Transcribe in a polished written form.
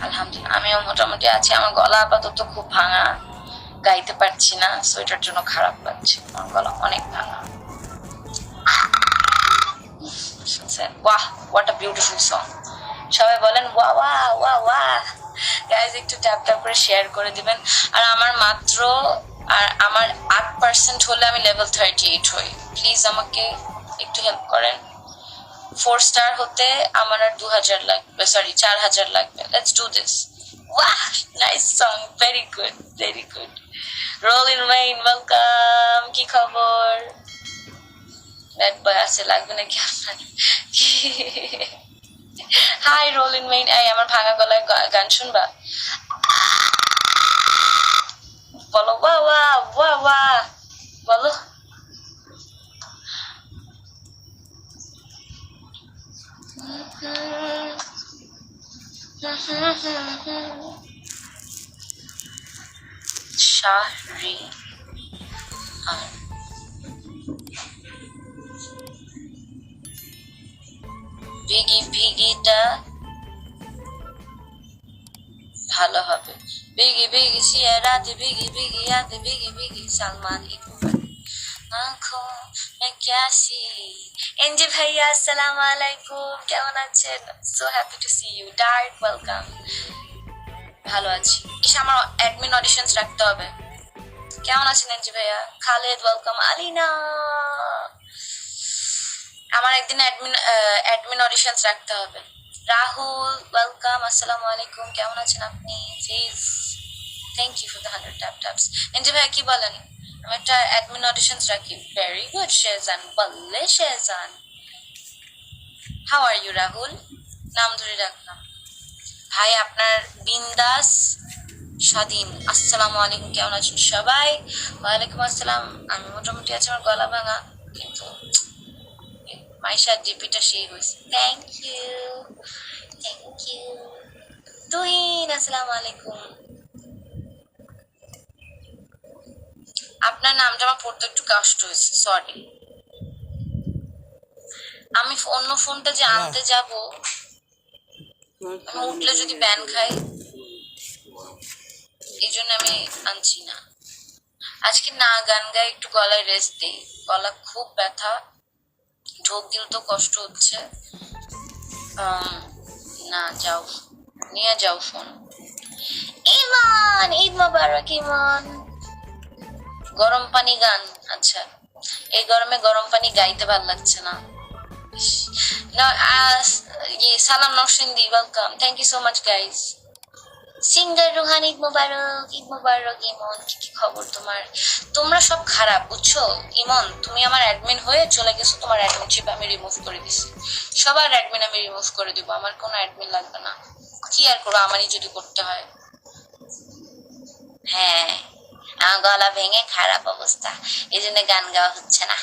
আলহামদুলিল্লাহ আমিও মোটামুটি আছি। আমার গলা আপাতত খুব ভাঙা, গাইতে পারছি না, সো এটার জন্য খারাপ লাগছে। আমার গলা অনেক ভাঙা। শুনছেন? ওয়াহ, হোয়াট আ বিউটিফুল সং। সবাই বলেন ওয়া ওয়া ওয়া ওয়া। গাইজ একটু ট্যাপ ট্যাপ করে শেয়ার করে দিবেন। আর আমার মাত্র আর আমার 8% হলে আমি লেভেল 38 হই। প্লিজ আমাকে একটু হেল্প করেন। 4 স্টার হতে আমার আর 2000 লাগবে, সরি 4000 লাগবে। Let's do this. ওয়াহ, nice song, very good, very good. Rollin Wayne, welcome. কি খবর? ব্যাড বয় আছে, লাগবে নাকি আপনার? Hi Rollin Wayne. এই আমার ভাঙা গলায় গান শুনবা? বলো ওয়া ওয়া ওয়া ওয়া, বলো। শাহরি আর ভিগি ভিগিটা ভালো হবে। ভিগি ভিগি শিয়া রাতে, ভিগি ভিগি রাতে, ভিগি ভিগি সালমান ইকবাল। আঁখো मैं कैसी। এনজে ভাইয়া আসসালামু আলাইকুম, কেমন আছেন? So happy to see you. ডার্ক ওয়েলকাম। ভালো আছি। ইস, আমার অ্যাডমিন অডিশনস রাখতে হবে। কেমন আছেন এনজে ভাইয়া? খালেদ ওয়েলকাম। আলিনা, আমার একদিন অ্যাডমিন অডিশনস রাখতে হবে। রাহুল ওয়েলকাম, আসসালামু আলাইকুম, কেমন আছেন আপনি? ফিজ, thank you for the 100 tap taps. এনজে ভাইয়া কি বলেন? আমি একটা অ্যাডমিন অডিশনস রাখি। ভেরি গুড শেজান, বললে Shezan. How are you Rahul? নাম ধরে রাখলাম। ভাই আপনার বিন্দাস স্বাধীন, আসসালামু আলাইকুম, কেমন আছেন সবাই? ওয়ালাইকুম আসসালাম। আমি মোটামুটি আছি, আমার গলা ভাঙা, কিন্তু মাইশার জিপিটা সেই হয়েছে। Thank you, thank you. Tuhin আসসালামু আলাইকুম। আপনার নামটা আমার পড়তে একটু কষ্ট হয়েছে, সরি। আমি অন্য ফোনটা যে আনতে যাব, আমি উঠলে যদি ব্যান খাই, এই জন্য আমি আনছি না। আজকে না গান গাই, একটু গলায় রেস্ট দিই, গলা খুব ব্যথা, ঢোক দিল তো কষ্ট হচ্ছে। না যাও, নিয়ে যাও ফোন। ইমান, ঈদ মোবারক ইমান। গরম পানি গান, আচ্ছা। এই গরমে গরম পানি গাইতে ভাল লাগছে না। সালাম Narsingdi, welcome, thank you so much guys. Singer Ruhan, Eid মোবারক, ঈদ মোবারক। ইমন, কি খবর তোমার? তোমরা সব খারাপ বুঝছো। ইমন, তুমি আমার অ্যাডমিন হয়ে চলে গেছো, তোমার অ্যাডমিনশিপ আমি রিমুভ করে দিছি। সবার অ্যাডমিন আমি রিমুভ করে দিব, আমার কোনো অ্যাডমিন লাগবে না। কি আর করবো, আমারই যদি করতে হয়। হ্যাঁ, আমার গলা ভেঙে খারাপ অবস্থা, এই জন্য গান গাওয়া হচ্ছে না।